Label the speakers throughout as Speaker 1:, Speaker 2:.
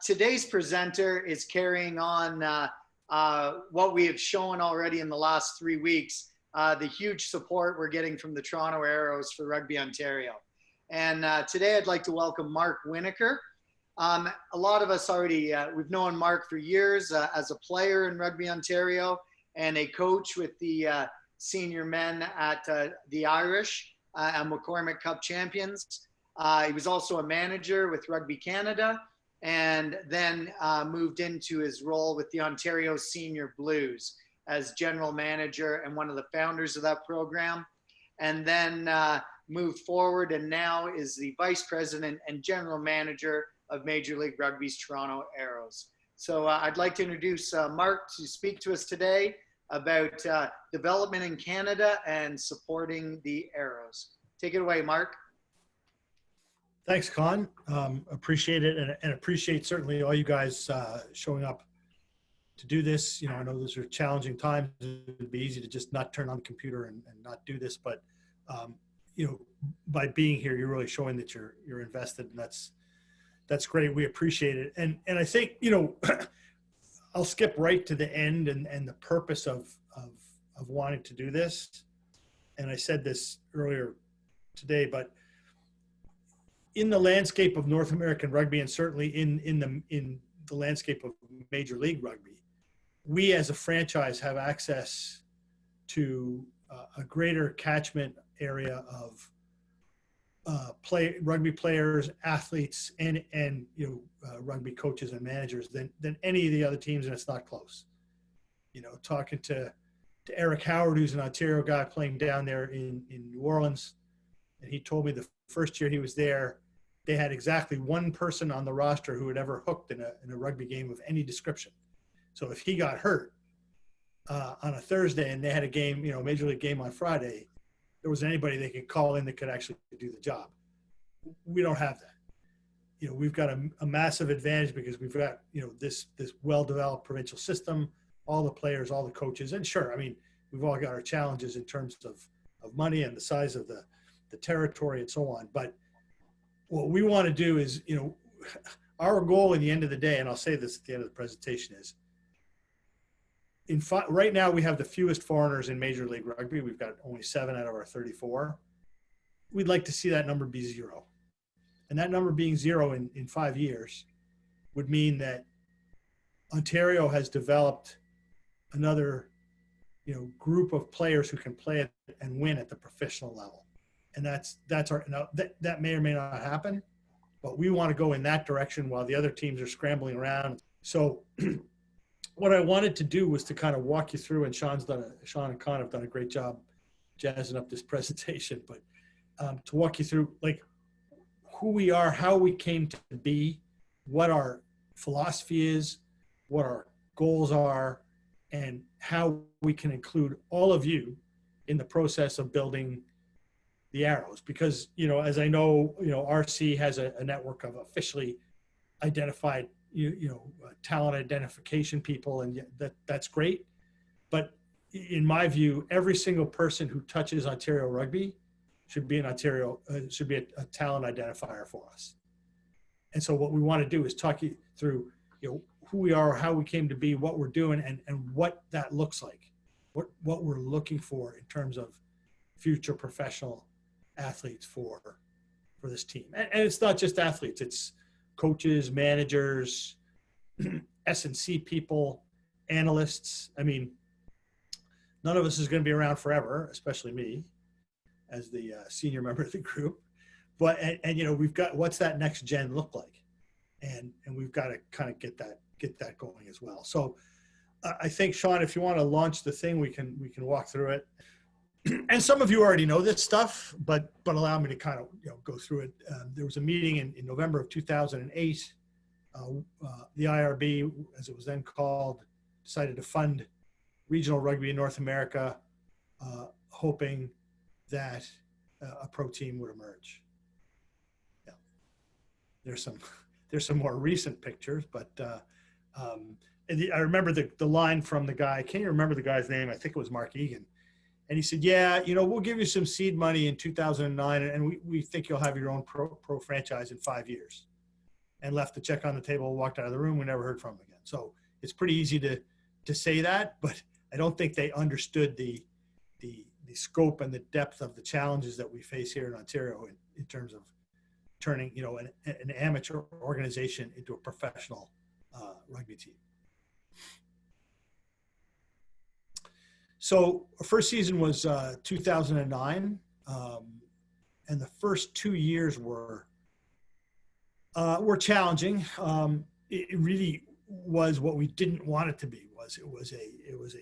Speaker 1: Today's presenter is carrying on what we have shown already in the last 3 weeks, the huge support we're getting from the Toronto Arrows for Rugby Ontario. And today I'd like to welcome Mark Winokur. A lot of us already, we've known Mark for years as a player in Rugby Ontario and a coach with the senior men at the Irish and McCormick Cup champions. He was also a manager with Rugby Canada, and then moved into his role with the Ontario Senior Blues as general manager and one of the founders of that program, and then moved forward and now is the vice president and general manager of Major League Rugby's Toronto Arrows. So I'd like to introduce Mark to speak to us today about development in Canada and supporting the Arrows. Take it away, Mark.
Speaker 2: Thanks, Con. Appreciate it, and appreciate certainly all you guys showing up to do this. You know, I know those are challenging times. It would be easy to just not turn on the computer and not do this, but you know, by being here, you're really showing that you're invested, and that's great. We appreciate it, and I think, you know, I'll skip right to the end and the purpose of wanting to do this. And I said this earlier today, but in the landscape of North American rugby, and certainly in the landscape of Major League Rugby, we as a franchise have access to a greater catchment area of rugby players, athletes, and you know, rugby coaches and managers than any of the other teams, and it's not close. You know, talking to Eric Howard, who's an Ontario guy playing down there in New Orleans, and he told me the first year he was there, they had exactly one person on the roster who had ever hooked in a rugby game of any description. So if he got hurt on a Thursday and they had a game, you know, Major League game on Friday, there was anybody they could call in that could actually do the job. We don't have that. You know, we've got a massive advantage because we've got, you know, this well-developed provincial system, all the players, all the coaches, and sure, I mean, we've all got our challenges in terms of money and the size of the territory and so on. But what we want to do is, you know, our goal in the end of the day, and I'll say this at the end of the presentation, is right now we have the fewest foreigners in Major League Rugby. We've got only 7 out of our 34. We'd like to see that number be 0. And that number being 0 in 5 years would mean that Ontario has developed another, you know, group of players who can play it and win at the professional level. And that's our, now that may or may not happen, but we want to go in that direction while the other teams are scrambling around. So what I wanted to do was to kind of walk you through, and Sean and Con have done a great job jazzing up this presentation, but to walk you through like who we are, how we came to be, what our philosophy is, what our goals are, and how we can include all of you in the process of building the Arrows. Because, you know, as I know, you know, RC has a network of officially identified, you know, talent identification people, and that's great. But in my view, every single person who touches Ontario rugby should be a talent identifier for us. And so what we want to do is talk you through, you know, who we are, how we came to be, what we're doing, and what that looks like, what we're looking for in terms of future professional athletes for this team. And it's not just athletes, it's coaches, managers, S&C people, analysts. I mean, none of us is going to be around forever, especially me as the senior member of the group. But, and you know, we've got, what's that next gen look like? And we've got to kind of get that going as well. So I think, Sean, if you want to launch the thing, we can walk through it. And some of you already know this stuff, but allow me to kind of, you know, go through it. There was a meeting in November of 2008. The IRB, as it was then called, decided to fund regional rugby in North America, hoping that a pro team would emerge. Yeah. There's some more recent pictures, but I remember the line from the guy. I can't even remember the guy's name. I think it was Mark Egan. And he said, yeah, you know, we'll give you some seed money in 2009, and we think you'll have your own pro franchise in 5 years. and left the check on the table, walked out of the room. We never heard from him again. So it's pretty easy to say that, but I don't think they understood the scope and the depth of the challenges that we face here in Ontario in terms of turning, an amateur organization into a professional rugby team. So our first season was 2009, and the first 2 years were challenging. It really was what we didn't want it to be. It was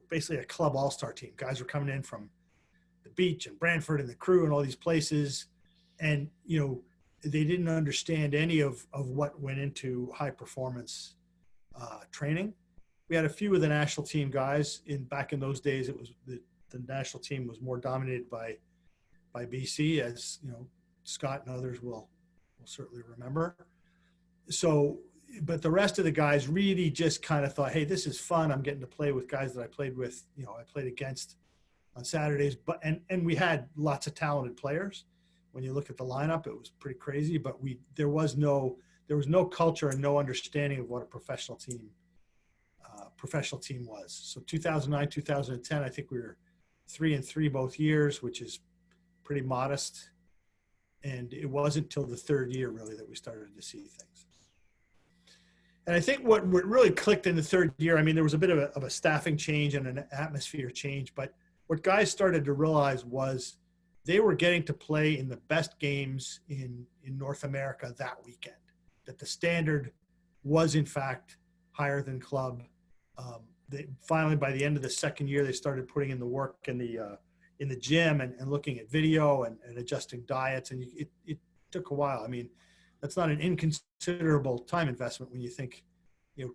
Speaker 2: basically a club all-star team. Guys were coming in from the beach and Brantford and the Crew and all these places, and they didn't understand any of what went into high performance training. We had a few of the national team guys back in those days. It was the national team was more dominated by BC, as Scott and others will certainly remember. So, but the rest of the guys really just kind of thought, hey, this is fun. I'm getting to play with guys that I played with, I played against on Saturdays. But and we had lots of talented players. When you look at the lineup, it was pretty crazy. But there was no culture and no understanding of what a professional team was. So 2009, 2010, I think we were 3-3 both years, which is pretty modest. And it wasn't till the third year really that we started to see things. And I think what really clicked in the third year, I mean, there was a bit of a staffing change and an atmosphere change, but what guys started to realize was they were getting to play in the best games in North America that weekend, that the standard was in fact higher than club. Finally, by the end of the second year, they started putting in the work in the gym and looking at video and adjusting diets. And it took a while. I mean, that's not an inconsiderable time investment when you think,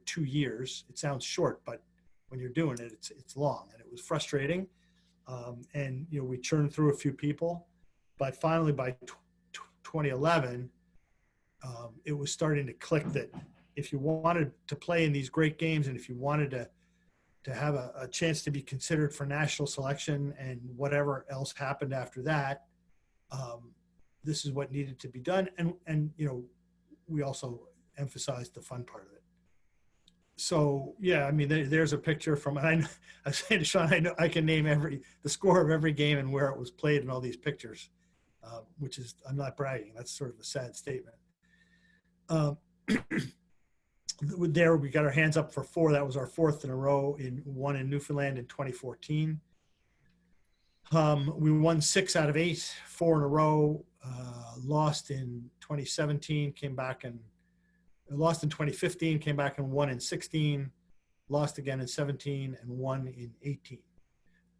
Speaker 2: 2 years. It sounds short, but when you're doing it, it's long. And it was frustrating. And we churned through a few people, but finally by 2011, it was starting to click that if you wanted to play in these great games and if you wanted to have a chance to be considered for national selection and whatever else happened after that, this is what needed to be done. And we also emphasized the fun part of it. So, yeah, I mean, there's a picture from, and I was saying to Sean, I know I can name the score of every game and where it was played in all these pictures, which is, I'm not bragging. That's sort of a sad statement. There, we got our hands up for 4. That was our 4th in a row, one in Newfoundland in 2014. We won 6 out of 8, 4 in a row. Lost in 2017, came back and lost in 2015, came back and won in 16, lost again in 17, and won in 18.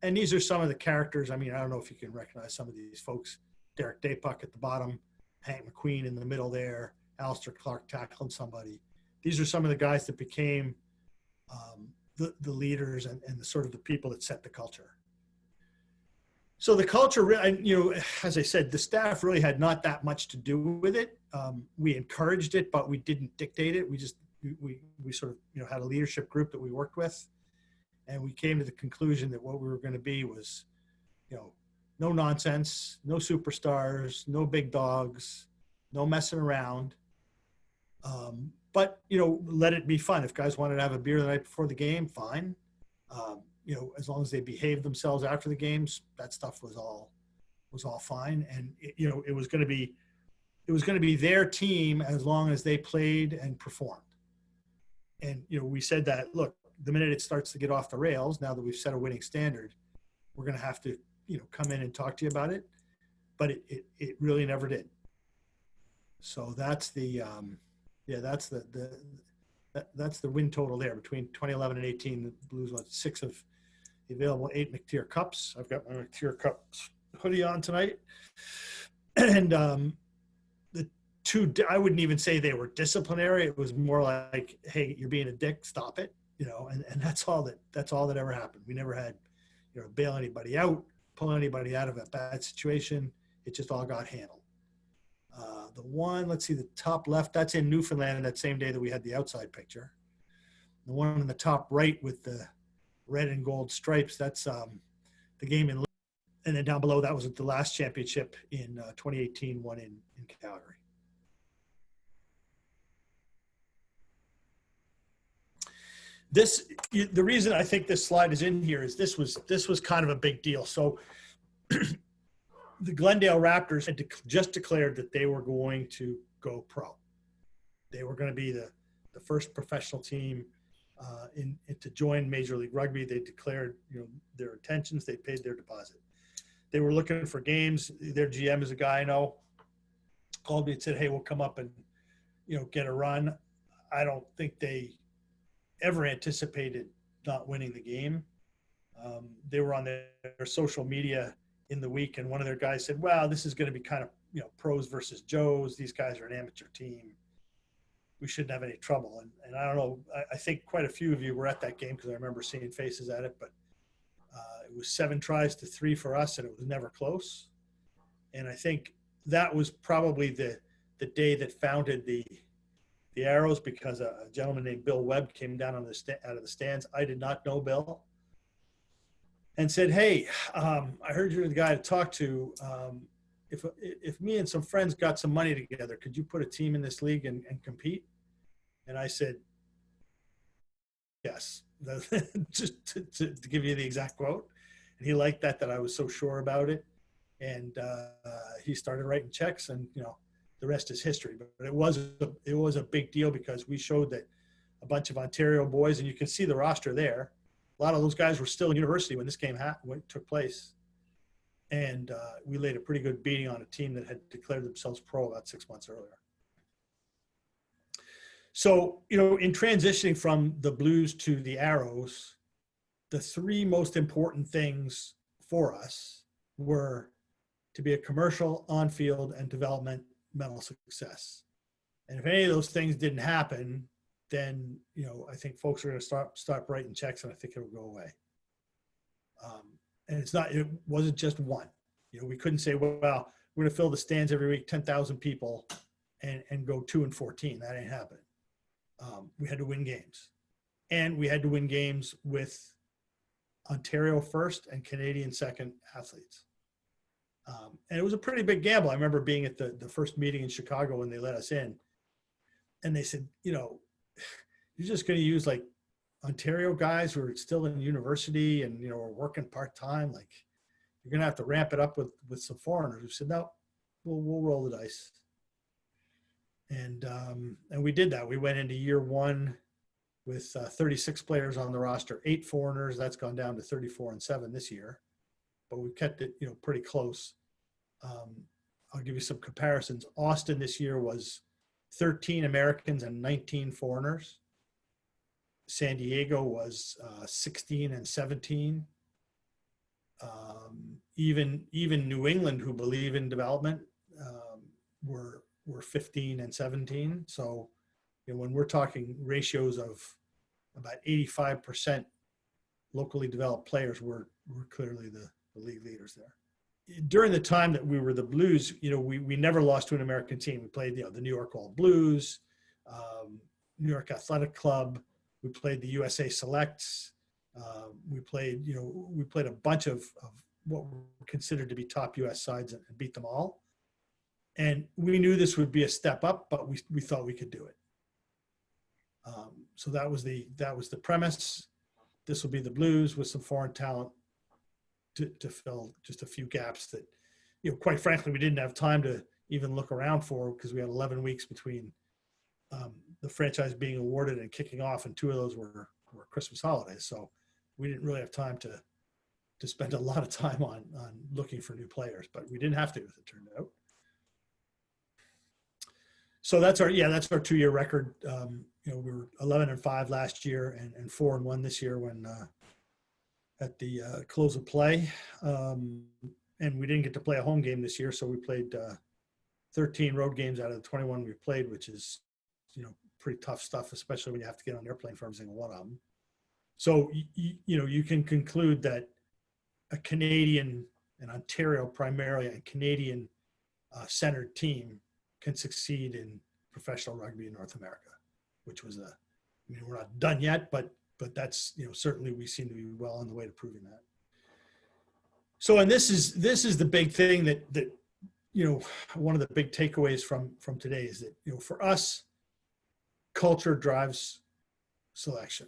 Speaker 2: And these are some of the characters. I mean, I don't know if you can recognize some of these folks. Derek Daypuck at the bottom, Hank McQueen in the middle there, Alistair Clark tackling somebody. These are some of the guys that became the leaders and the sort of the people that set the culture. So the culture, as I said, the staff really had not that much to do with it. We encouraged it, but we didn't dictate it. We sort of, had a leadership group that we worked with, and we came to the conclusion that what we were going to be was, no nonsense, no superstars, no big dogs, no messing around. But, let it be fun. If guys wanted to have a beer the night before the game, fine. As long as they behaved themselves after the games, that stuff was all fine. And it was going to be their team as long as they played and performed. And we said that, look, the minute it starts to get off the rails, now that we've set a winning standard, we're going to have to come in and talk to you about it. But it really never did. So that's the that's the win total there between 2011 and 18. The Blues won 6 of the available 8 McTier Cups. I've got my McTier Cups hoodie on tonight. And the 2, I wouldn't even say they were disciplinary. It was more like, hey, you're being a dick, stop it. And that's all that ever happened. We never had, bail anybody out, pull anybody out of a bad situation. It just all got handled. The one, let's see, the top left, that's in Newfoundland that same day that we had the outside picture. The one in the top right with the red and gold stripes, that's the game in. And then down below, that was at the last championship in 2018, one in Calgary. the reason I think this slide is in here is this was kind of a big deal. So the Glendale Raptors had just declared that they were going to go pro. They were going to be the first professional team to join Major League Rugby. They declared, their intentions. They paid their deposit. They were looking for games. Their GM is a guy I know. Called me and said, "Hey, we'll come up and get a run." I don't think they ever anticipated not winning the game. They were on their social media in the week, and one of their guys said, "Wow, this is going to be kind of pros versus Joes. These guys are an amateur team. We shouldn't have any trouble." And I don't know. I think quite a few of you were at that game because I remember seeing faces at it. But it was 7 tries to 3 for us, and it was never close. And I think that was probably the day that founded the Arrows, because a gentleman named Bill Webb came down out of the stands. I did not know Bill, and said, "Hey, I heard you're the guy to talk to. If me and some friends got some money together, could you put a team in this league and compete?" And I said, "Yes," just to give you the exact quote. And he liked that I was so sure about it. And he started writing checks, and the rest is history. But it was a big deal because we showed that a bunch of Ontario boys, and you can see the roster there. A lot of those guys were still in university when this game took place. And we laid a pretty good beating on a team that had declared themselves pro about 6 months earlier. So, in transitioning from the Blues to the Arrows, the 3 most important things for us were to be a commercial, on-field, and developmental success. And if any of those things didn't happen, then, I think folks are going to stop writing checks, and I think it'll go away. And it wasn't just one. We couldn't say, well, we're going to fill the stands every week, 10,000 people, and go 2-14. That ain't happening. We had to win games. And we had to win games with Ontario first and Canadian second athletes. And it was a pretty big gamble. I remember being at the first meeting in Chicago when they let us in. And they said, you're just going to use like Ontario guys who are still in university and, are working part-time. Like, you're going to have to ramp it up with some foreigners. We said, no, we'll roll the dice. And we did that. We went into year 1 with 36 players on the roster, 8 foreigners. That's gone down to 34 and 7 this year, but we've kept it, pretty close. I'll give you some comparisons. Austin this year was 13 Americans and 19 foreigners. San Diego was 16 and 17. Even New England, who believe in development, were 15 and 17. So, when we're talking ratios of about 85% locally developed players, we're clearly the league leaders there. During the time that we were the Blues, we never lost to an American team. We played, the New York All Blues, New York Athletic Club. We played the USA Selects. We played a bunch of what were considered to be top U.S. sides and beat them all. And we knew this would be a step up, but we thought we could do it. So that was the premise. This will be the Blues with some foreign talent to fill just a few gaps that, quite frankly, we didn't have time to even look around for, because we had 11 weeks between the franchise being awarded and kicking off, and 2 of those were Christmas holidays. So we didn't really have time to spend a lot of time on looking for new players, but we didn't have to, as it turned out. So that's our 2-year record. We were 11-5 last year and 4-1 this year when at the close of play. And we didn't get to play a home game this year, so we played 13 road games out of the 21 we played, which is pretty tough stuff, especially when you have to get on an airplane for every single one of them. So you can conclude that a Canadian, an Ontario primarily, a Canadian centered team can succeed in professional rugby in North America, which was we're not done yet, but that's, certainly we seem to be well on the way to proving that. So, and this is the big thing that one of the big takeaways from today is that, for us, culture drives selection.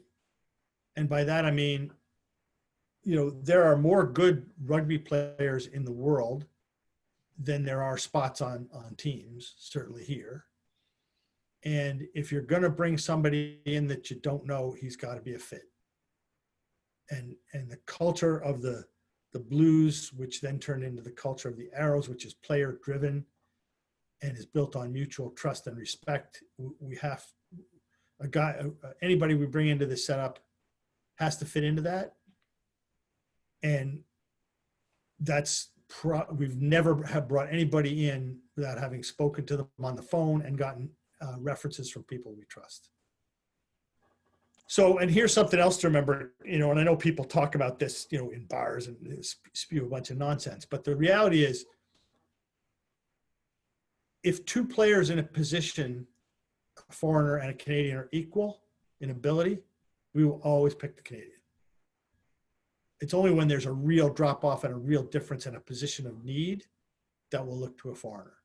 Speaker 2: And by that, I mean, there are more good rugby players in the world than there are spots on teams, certainly here. And if you're going to bring somebody in that you don't know, he's got to be a fit. And the culture of the Blues, which then turned into the culture of the Arrows, which is player driven and is built on mutual trust and respect. We have a guy, anybody we bring into this setup has to fit into that. And we've never have brought anybody in without having spoken to them on the phone and gotten references from people we trust. So, and here's something else to remember, and I know people talk about this, in bars and spew a bunch of nonsense, but the reality is, if two players in a position, a foreigner and a Canadian, are equal in ability, we will always pick the Canadian. It's only when there's a real drop off and a real difference in a position of need that we'll look to a foreigner.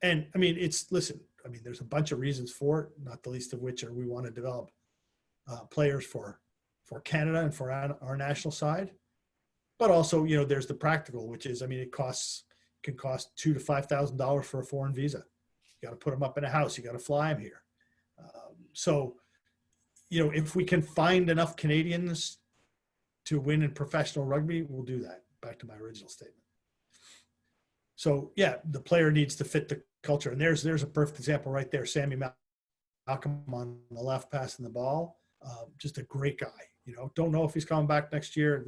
Speaker 2: And I mean, there's a bunch of reasons for it, not the least of which are we want to develop players for Canada and for our national side. But also, there's the practical, which is, it can cost $2,000 to $5,000 for a foreign visa. You got to put them up in a house. You got to fly them here. So, if we can find enough Canadians to win in professional rugby, we'll do that. Back to my original statement. So yeah, the player needs to fit the culture. And there's a perfect example right there. Sammy Malcolm on the left passing the ball. Just a great guy. Don't know if he's coming back next year.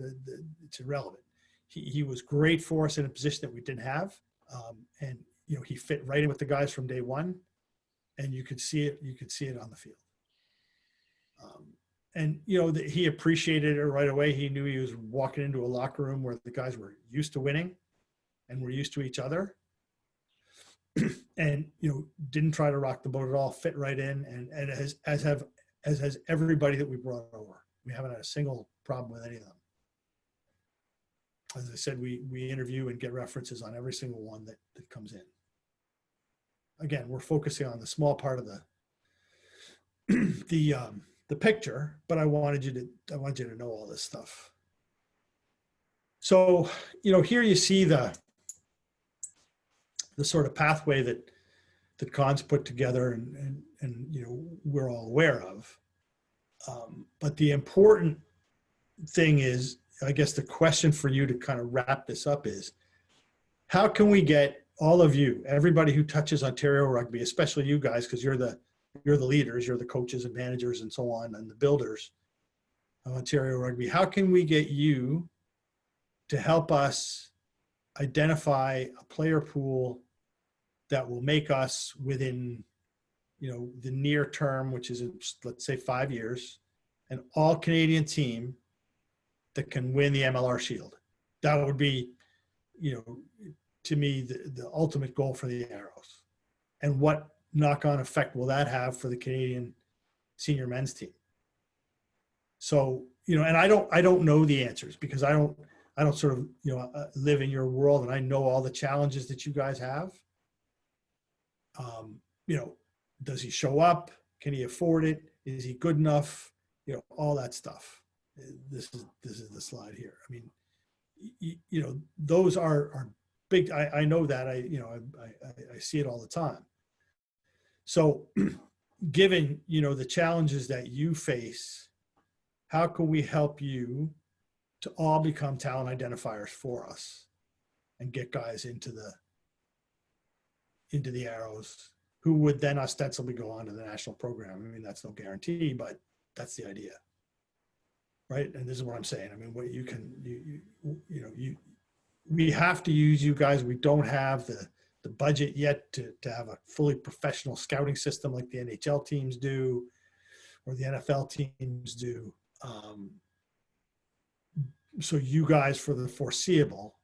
Speaker 2: It's irrelevant. He was great for us in a position that we didn't have. And he fit right in with the guys from day one. And you could see it. You could see it on the field. And he appreciated it right away. He knew he was walking into a locker room where the guys were used to winning and were used to each other. And didn't try to rock the boat at all. Fit right in, and as has everybody that we brought over. We haven't had a single problem with any of them. As I said, we interview and get references on every single one that comes in. Again, we're focusing on the small part of the picture, but I wanted you to know all this stuff. So, here you see the sort of pathway that Con's put together and we're all aware of. But the important thing is, I guess the question for you to kind of wrap this up is, how can we get all of you, everybody who touches Ontario rugby, especially you guys, because you're the leaders, you're the coaches and managers and so on, and the builders of Ontario rugby. How can we get you to help us identify a player pool that will make us within, the near term, which is, let's say 5 years, an all Canadian team that can win the MLR Shield? That would be, to me, the ultimate goal for the Arrows. And what knock-on effect will that have for the Canadian senior men's team? So, and I don't know the answers, because I don't sort of, live in your world, and I know all the challenges that you guys have. Does he show up? Can he afford it? Is he good enough? All that stuff. This is the slide here. I mean, those are big. I know that. I see it all the time. So given, the challenges that you face, how can we help you to all become talent identifiers for us and get guys into the Arrows, who would then ostensibly go on to the national program? I mean, that's no guarantee, but that's the idea, right? And this is what I'm saying. I mean, what we have to use you guys. We don't have the budget yet to have a fully professional scouting system like the NHL teams do or the NFL teams do. So you guys, for the foreseeable,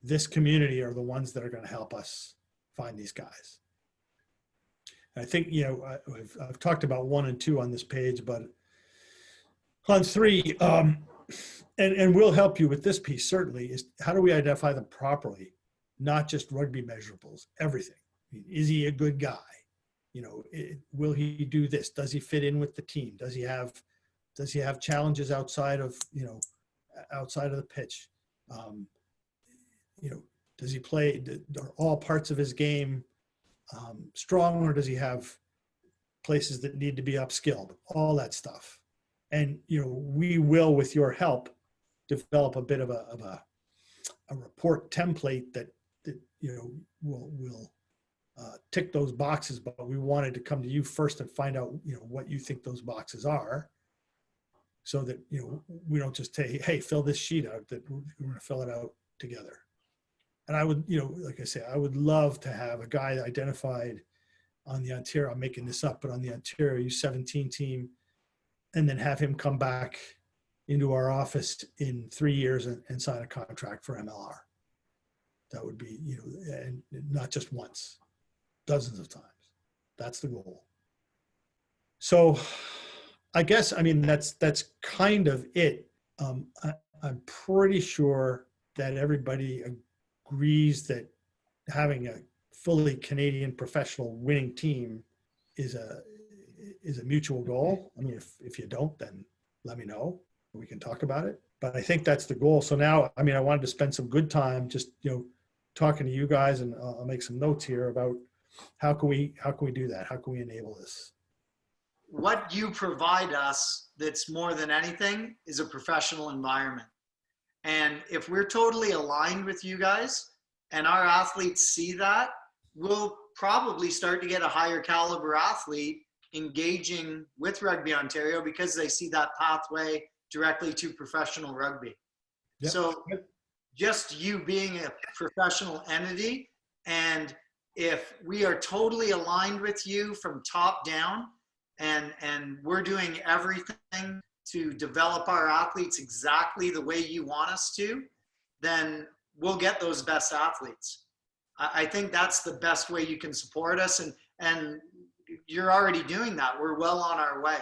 Speaker 2: this community are the ones that are going to help us find these guys. I think, I've talked about 1 and 2 on this page, but on 3, and we'll help you with this piece certainly, is how do we identify them properly? Not just rugby measurables, everything. I mean, is he a good guy? Will he do this? Does he fit in with the team? Does he have Does he have challenges outside of, outside of the pitch? Does he play, are all parts of his game strong, or does he have places that need to be upskilled? All that stuff. And, we will, with your help, develop a bit of a report template that will tick those boxes, but we wanted to come to you first and find out, what you think those boxes are, so that, we don't just say, hey, fill this sheet out, that we're going to fill it out together. And I would, like I say, I would love to have a guy identified on the Ontario, I'm making this up, but on the Ontario U17 team, and then have him come back into our office in 3 years and sign a contract for MLR. That would be, and not just once, dozens of times. That's the goal. So I guess, that's kind of it. I'm pretty sure that everybody agrees that having a fully Canadian professional winning team is a mutual goal. If you don't, then let me know. We can talk about it. But I think that's the goal. So now, I wanted to spend some good time just, talking to you guys, and I'll make some notes here about how can we do that? How can we enable this?
Speaker 1: What you provide us, that's more than anything, is a professional environment. And if we're totally aligned with you guys and our athletes see that, we'll probably start to get a higher caliber athlete engaging with Rugby Ontario, because they see that pathway directly to professional rugby. Yep. So just you being a professional entity, and if we are totally aligned with you from top down, and we're doing everything to develop our athletes exactly the way you want us to, then we'll get those best athletes. I think that's the best way you can support us, and you're already doing that. We're well on our way.